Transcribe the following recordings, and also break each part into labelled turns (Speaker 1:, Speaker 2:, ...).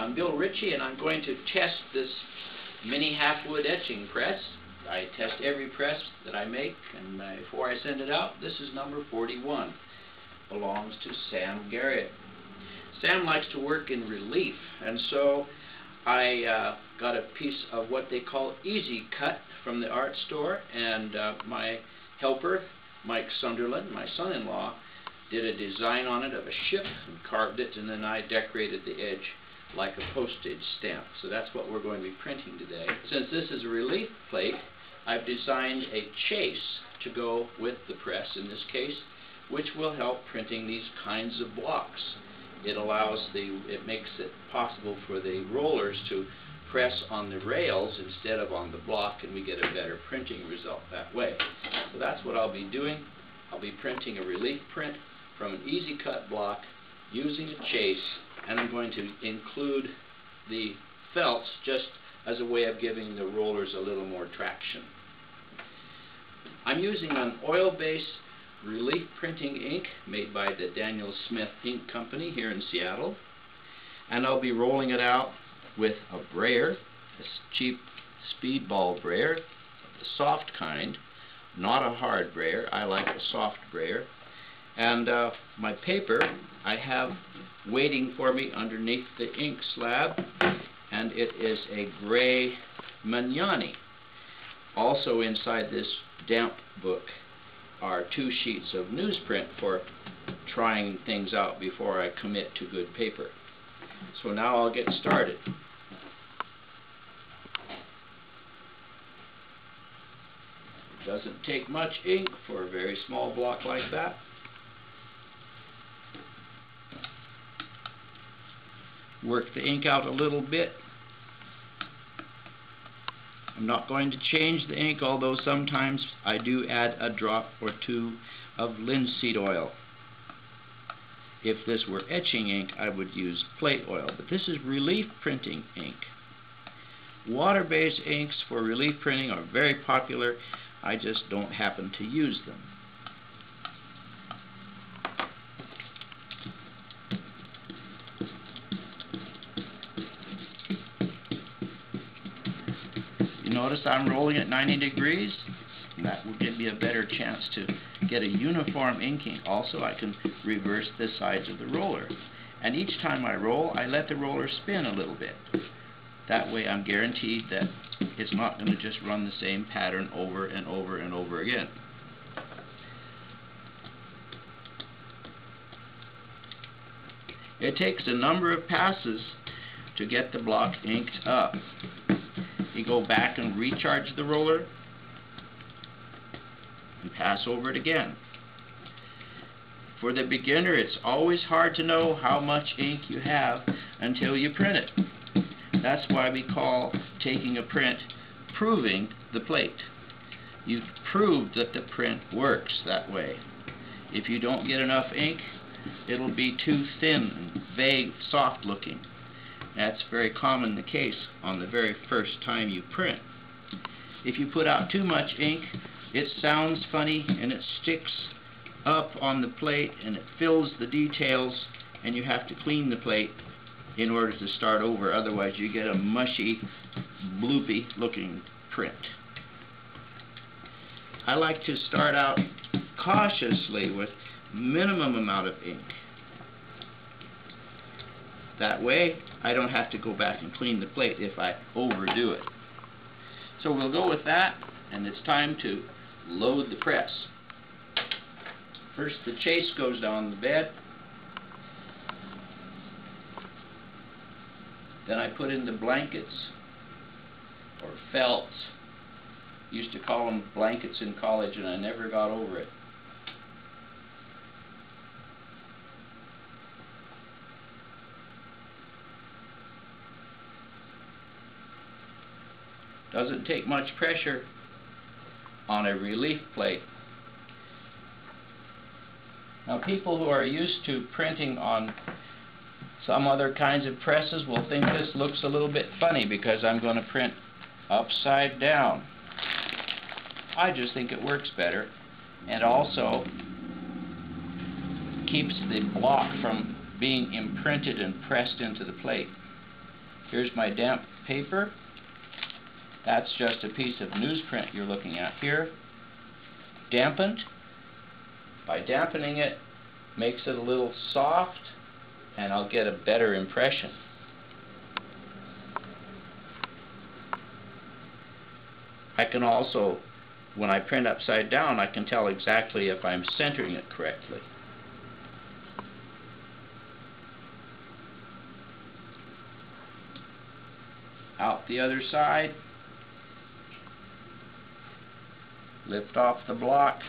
Speaker 1: I'm Bill Ritchie, and I'm going to test this mini Halfwood etching press. I test every press that I make, and before I send it out, this is number 41. Belongs to Sam Garrett. Sam likes to work in relief, and so I got a piece of what they call Safety-Kut from the art store, and my helper, Mike Sunderland, my son-in-law, did a design on it of a ship and carved it, and then I decorated the edge like a postage stamp. So that's what we're going to be printing today. Since this is a relief plate, I've designed a chase to go with the press in this case, which will help printing these kinds of blocks. It makes it possible for the rollers to press on the rails instead of on the block, and we get a better printing result that way. So that's what I'll be doing. I'll be printing a relief print from an Safety-Kut block using a chase, and I'm going to include the felts just as a way of giving the rollers a little more traction. I'm using an oil-based relief printing ink made by the Daniel Smith Ink Company here in Seattle, and I'll be rolling it out with a brayer, a cheap speedball brayer, the soft kind, not a hard brayer. I like a soft brayer. And my paper I have waiting for me underneath the ink slab, and it is a gray Magnani. Also inside this damp book are 2 sheets of newsprint for trying things out before I commit to good paper. So now I'll get started. It doesn't take much ink for a very small block like that. Work the ink out a little bit. I'm not going to change the ink, although sometimes I do add a drop or 2 of linseed oil. If this were etching ink, I would use plate oil, but this is relief printing ink. Water-based inks for relief printing are very popular. I just don't happen to use them. Notice I'm rolling at 90 degrees. That will give me a better chance to get a uniform inking. Also, I can reverse the sides of the roller. And each time I roll, I let the roller spin a little bit. That way I'm guaranteed that it's not going to just run the same pattern over and over and over again. It takes a number of passes to get the block inked up. You go back and recharge the roller and pass over it again. For the beginner, it's always hard to know how much ink you have until you print it. That's why we call taking a print proving the plate. You've proved that the print works that way. If you don't get enough ink, it'll be too thin and vague, soft looking. That's very common the case on the very first time you print. If you put out too much ink, it sounds funny and it sticks up on the plate and it fills the details, and you have to clean the plate in order to start over. Otherwise you get a mushy, bloopy looking print. I like to start out cautiously with minimum amount of ink. That way, I don't have to go back and clean the plate if I overdo it. So we'll go with that, and it's time to load the press. First, the chase goes down the bed. Then I put in the blankets, or felts. Used to call them blankets in college, and I never got over it. Doesn't take much pressure on a relief plate. Now, people who are used to printing on some other kinds of presses will think this looks a little bit funny because I'm going to print upside down. I just think it works better, and also keeps the block from being imprinted and pressed into the plate. Here's my damp paper. That's just a piece of newsprint you're looking at here. Dampened. By dampening it, makes it a little soft, and I'll get a better impression. I can also, when I print upside down, I can tell exactly if I'm centering it correctly. Out the other side. Lift off the block.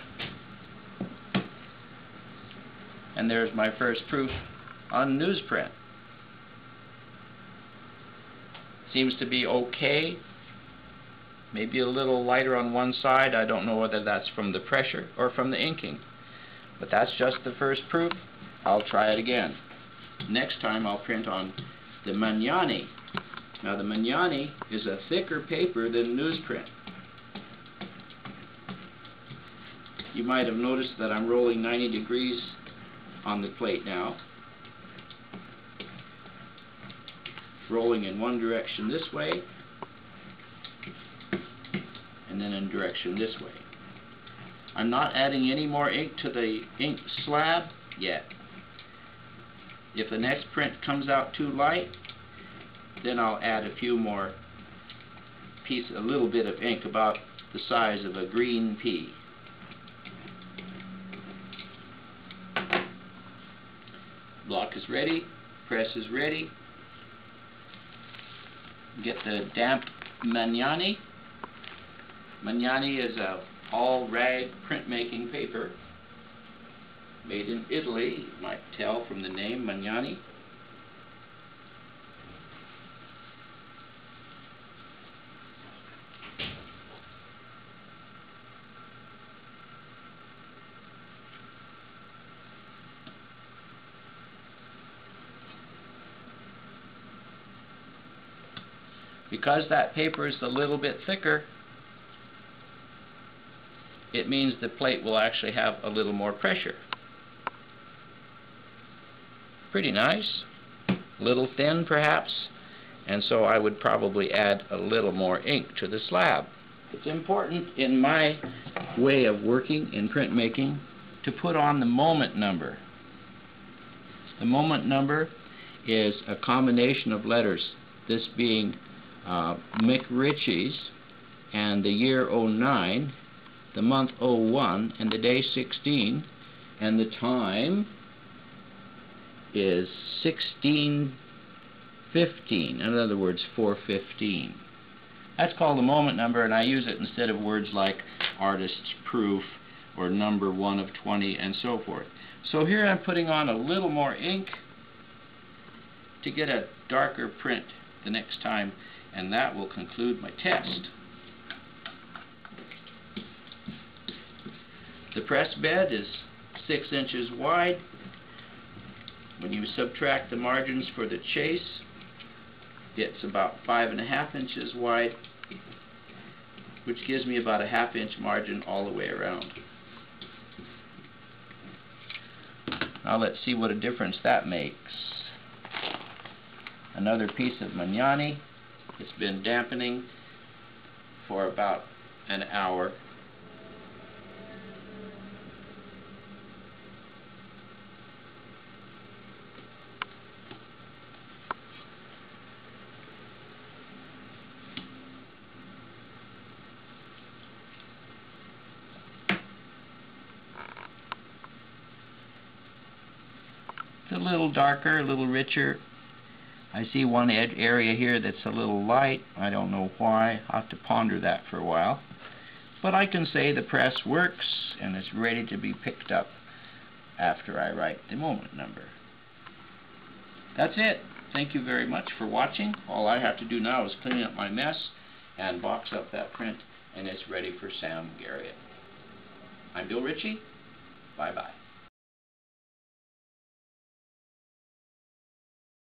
Speaker 1: And there's my first proof on newsprint. Seems to be okay. Maybe a little lighter on one side. I don't know whether that's from the pressure or from the inking. But that's just the first proof. I'll try it again. Next time I'll print on the Magnani. Now the Magnani is a thicker paper than newsprint. You might have noticed that I'm rolling 90 degrees on the plate now. Rolling in one direction this way, and then in direction this way. I'm not adding any more ink to the ink slab yet. If the next print comes out too light, then I'll add a few more a little bit of ink about the size of a green pea. Block is ready, press is ready. Get the damp Magnani. Magnani is a all-rag printmaking paper made in Italy. You might tell from the name Magnani. Because that paper is a little bit thicker, it means the plate will actually have a little more pressure. Pretty nice. A little thin perhaps, and so I would probably add a little more ink to the slab. It's important in my way of working in printmaking to put on the moment number. The moment number is a combination of letters, this being Ritchie's, and the year 09, the month 01, and the day 16, and the time is 16:15. In other words, 4:15. That's called the moment number, and I use it instead of words like artist's proof or number 1 of 20 and so forth. So here I'm putting on a little more ink to get a darker print the next time, and that will conclude my test. The press bed is 6 inches wide. When you subtract the margins for the chase, it's about 5.5 inches wide, which gives me about a 1/2 inch margin all the way around. Now let's see what a difference that makes. Another piece of Magnani. It's been dampening for about an hour. It's a little darker, a little richer. I see one area here that's a little light. I don't know why. I'll have to ponder that for a while. But I can say the press works and it's ready to be picked up after I write the moment number. That's it. Thank you very much for watching. All I have to do now is clean up my mess and box up that print, and it's ready for Sam Garrett. I'm Bill Ritchie. Bye-bye.